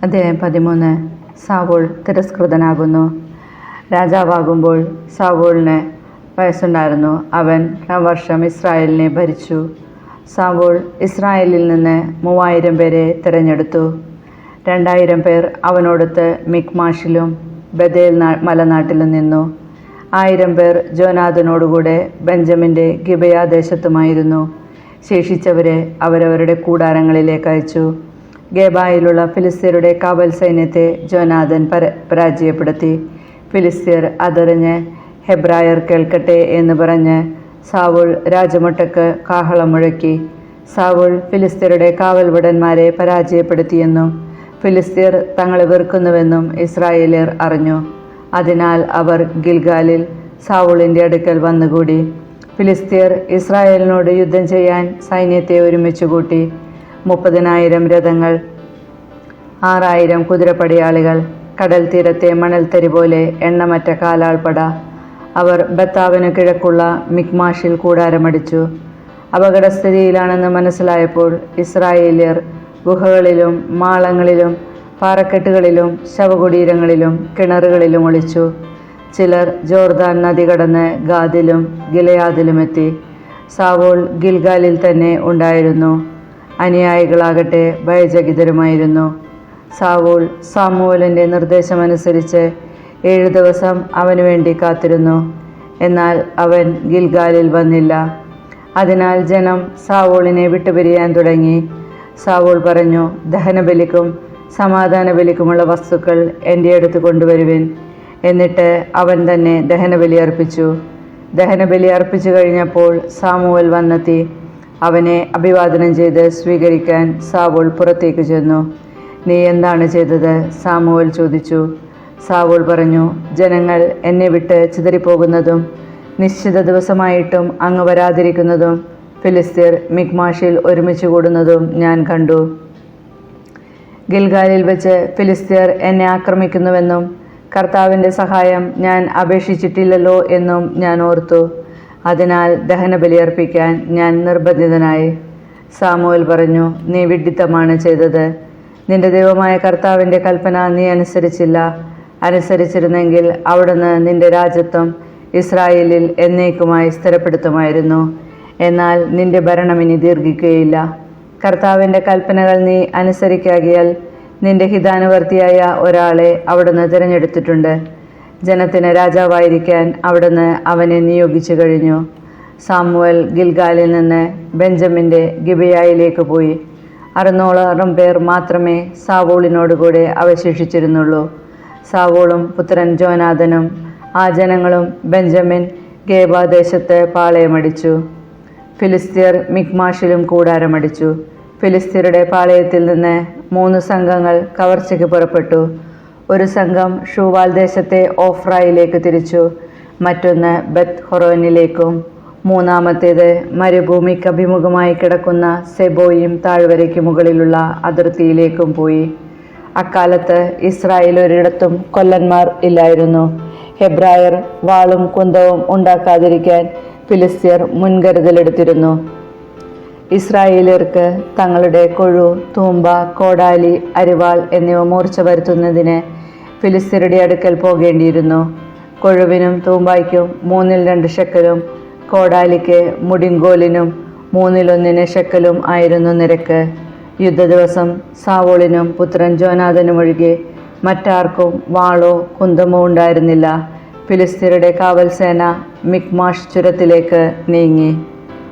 അധ്യായം 13. സാവൂൾ തിരസ്കൃതനാകുന്നു. രാജാവാകുമ്പോൾ സാവൂളിന് വയസ്സുണ്ടായിരുന്നു. അവൻ 2 വർഷം ഇസ്രായേലിനെ ഭരിച്ചു. സാവൂൾ ഇസ്രായേലിൽ നിന്ന് 3000 പേരെ തിരഞ്ഞെടുത്തു. 2000 പേർ അവനോടൊത്ത് മിക്മാഷിലും ബഥേൽ മലനാട്ടിലും നിന്നു. 1000 പേർ ജോനാഥനോടുകൂടെ ബെഞ്ചമിൻ്റെ ഗിബെയ ദേശത്തുമായിരുന്നു. ശേഷിച്ചവരെ അവരവരുടെ കൂടാരങ്ങളിലേക്ക് അയച്ചു. ഗേബായിലുള്ള ഫിലിസ്ത്യരുടെ കാവൽ സൈന്യത്തെ ജോനാഥൻ പരാജയപ്പെടുത്തി. ഫിലിസ്ത്യർ അതറിഞ്ഞ് ഹെബ്രായർ കേൾക്കട്ടെ എന്ന് പറഞ്ഞ് സാവൂൾ രാജമൊട്ടക്ക് കാഹളം മുഴക്കി. സാവൂൾ ഫിലിസ്ത്യരുടെ കാവൽഭടന്മാരെ പരാജയപ്പെടുത്തിയെന്നും ഫിലിസ്ത്യർ തങ്ങളെ വെറുക്കുന്നുവെന്നും ഇസ്രായേലിയർ അറിഞ്ഞു. അതിനാൽ അവർ ഗിൽഗാലിൽ സാവൂളിൻ്റെ അടുക്കൽ വന്നുകൂടി. ഫിലിസ്ത്യർ ഇസ്രായേലിനോട് യുദ്ധം ചെയ്യാൻ സൈന്യത്തെ ഒരുമിച്ച് കൂട്ടി. 30,000 രഥങ്ങൾ, 6,000 കുതിരപ്പടയാളികൾ, കടൽ തീരത്തെ മണൽത്തരി പോലെ എണ്ണമറ്റ കാലാൾപ്പട. അവർ ബത്താവിന് കിഴക്കുള്ള മിക്മാഷിൽ കൂടാരമടിച്ചു. അപകടസ്ഥിതിയിലാണെന്ന് മനസ്സിലായപ്പോൾ ഇസ്രായേലിയർ ഗുഹകളിലും മാളങ്ങളിലും പാറക്കെട്ടുകളിലും ശവകുടീരങ്ങളിലും കിണറുകളിലും ഒളിച്ചു. ചിലർ ജോർദാൻ നദി കടന്ന് ഗാദിലും ഗിലെയാദിലുമെത്തി. സാവൂൾ ഗിൽഗാലിൽ തന്നെ ഉണ്ടായിരുന്നു. അനുയായികളാകട്ടെ ഭയചകിതരുമായിരുന്നു. സാവൂൾ സാമുവേലിൻ്റെ നിർദ്ദേശമനുസരിച്ച് 7 ദിവസം അവനു വേണ്ടി കാത്തിരുന്നു. എന്നാൽ അവൻ ഗിൽഗാലിൽ വന്നില്ല. അതിനാൽ ജനം സാവൂളിനെ വിട്ടുപിരിയാൻ തുടങ്ങി. സാവൂൾ പറഞ്ഞു, ദഹനബലിക്കും സമാധാന ബലിക്കുമുള്ള വസ്തുക്കൾ എൻ്റെ അടുത്ത് കൊണ്ടുവരുവിൻ. എന്നിട്ട് അവൻ തന്നെ ദഹനബലി അർപ്പിച്ചു. ദഹനബലി അർപ്പിച്ചു കഴിഞ്ഞപ്പോൾ സാമുവേൽ വന്നെത്തി. അവനെ അഭിവാദനം ചെയ്ത് സ്വീകരിക്കാൻ സാവൂൾ പുറത്തേക്ക് ചെന്നു. നീ എന്താണ് ചെയ്തത്? സാമുവേൽ ചോദിച്ചു. സാവൂൾ പറഞ്ഞു, ജനങ്ങൾ എന്നെ വിട്ട് ചിതറിപ്പോകുന്നതും നിശ്ചിത ദിവസമായിട്ടും അങ്ങ് വരാതിരിക്കുന്നതും ഫിലിസ്ത്യർ മിക്മാഷിൽ ഒരുമിച്ച് കൂടുന്നതും ഞാൻ കണ്ടു. ഗിൽഗാലിൽ വെച്ച് ഫിലിസ്ത്യർ എന്നെ ആക്രമിക്കുന്നുവെന്നും കർത്താവിൻ്റെ സഹായം ഞാൻ അപേക്ഷിച്ചിട്ടില്ലല്ലോ എന്നും ഞാൻ ഓർത്തു. അതിനാൽ ദഹനബലി അർപ്പിക്കാൻ ഞാൻ നിർബന്ധിതനായി. സാമുവേൽ പറഞ്ഞു, നീ വിഡ്ഢിത്തമാണ് ചെയ്തത്. നിന്റെ ദൈവമായ കർത്താവിൻ്റെ കൽപ്പന നീ അനുസരിച്ചില്ല. അനുസരിച്ചിരുന്നെങ്കിൽ അവിടുന്ന് നിന്റെ രാജ്യത്വം ഇസ്രായേലിൽ എന്നേക്കുമായി സ്ഥിരപ്പെടുത്തുമായിരുന്നു. എന്നാൽ നിന്റെ ഭരണം ഇനി ദീർഘിക്കുകയില്ല. കർത്താവിൻ്റെ കൽപ്പനകൾ നീ അനുസരിക്കാകിയാൽ നിന്റെ ഹിതാനുവർത്തിയായ ഒരാളെ അവിടുന്ന് തിരഞ്ഞെടുത്തിട്ടുണ്ട്. ജനത്തിന് രാജാവായിരിക്കാൻ അവിടുന്ന് അവനെ നിയോഗിച്ചു കഴിഞ്ഞു. സാമുവേൽ ഗിൽഗാലിൽ നിന്ന് ബെഞ്ചമിൻ്റെ ഗിബെയയിലേക്ക് പോയി. 600 പേർ മാത്രമേ സാവൂളിനോടുകൂടെ അവശേഷിച്ചിരുന്നുള്ളൂ. സാവൂളും പുത്രൻ ജോനാഥനും ആ ജനങ്ങളും ബെഞ്ചമിൻ ഗേബ ദേശത്ത് പാളയമടിച്ചു. ഫിലിസ്ത്യർ മിക്മാഷിലും കൂടാരമടിച്ചു. ഫിലിസ്ത്യരുടെ പാളയത്തിൽ നിന്ന് 3 സംഘങ്ങൾ കവർച്ചയ്ക്ക് പുറപ്പെട്ടു. ഒരു സംഘം ഷൂവാൽ ദേശത്തെ ഓഫ്രയിലേക്ക് തിരിച്ചു, മറ്റൊന്ന് ബെത്ത് ഹൊറോനിലേക്കും, മൂന്നാമത്തേത് മരുഭൂമിക്ക് അഭിമുഖമായി കിടക്കുന്ന സെബോയിം താഴ്വരയ്ക്ക് മുകളിലുള്ള അതിർത്തിയിലേക്കും പോയി. അക്കാലത്ത് ഇസ്രായേൽ ഒരിടത്തും കൊല്ലന്മാർ ഇല്ലായിരുന്നു. ഹെബ്രായർ വാളും കുന്തവും ഉണ്ടാക്കാതിരിക്കാൻ ഫിലിസ്ത്യർ മുൻകരുതലെടുത്തിരുന്നു. ഇസ്രായേലിയർക്ക് തങ്ങളുടെ കൊഴു, തൂമ്പ, കോടാലി, അരിവാൾ എന്നിവ മൂർച്ച വരുത്തുന്നതിന് ഫിലിസ്ത്യരുടെ അടുക്കൽ പോകേണ്ടിയിരുന്നു. കൊഴുവിനും തൂമ്പായ്ക്കും 2 ഷെക്കലും കോടാലിക്ക് മുടിങ്കോലിനും 1 ഷെക്കലും ആയിരുന്നു നിരക്ക്. യുദ്ധദിവസം സാവൂളിനും പുത്രൻ ജോനാഥനും ഒഴികെ മറ്റാർക്കും വാളോ കുന്തമോ ഉണ്ടായിരുന്നില്ല. ഫിലിസ്ത്യരുടെ കാവൽ സേന മിക്മാഷ് ചുരത്തിലേക്ക് നീങ്ങി.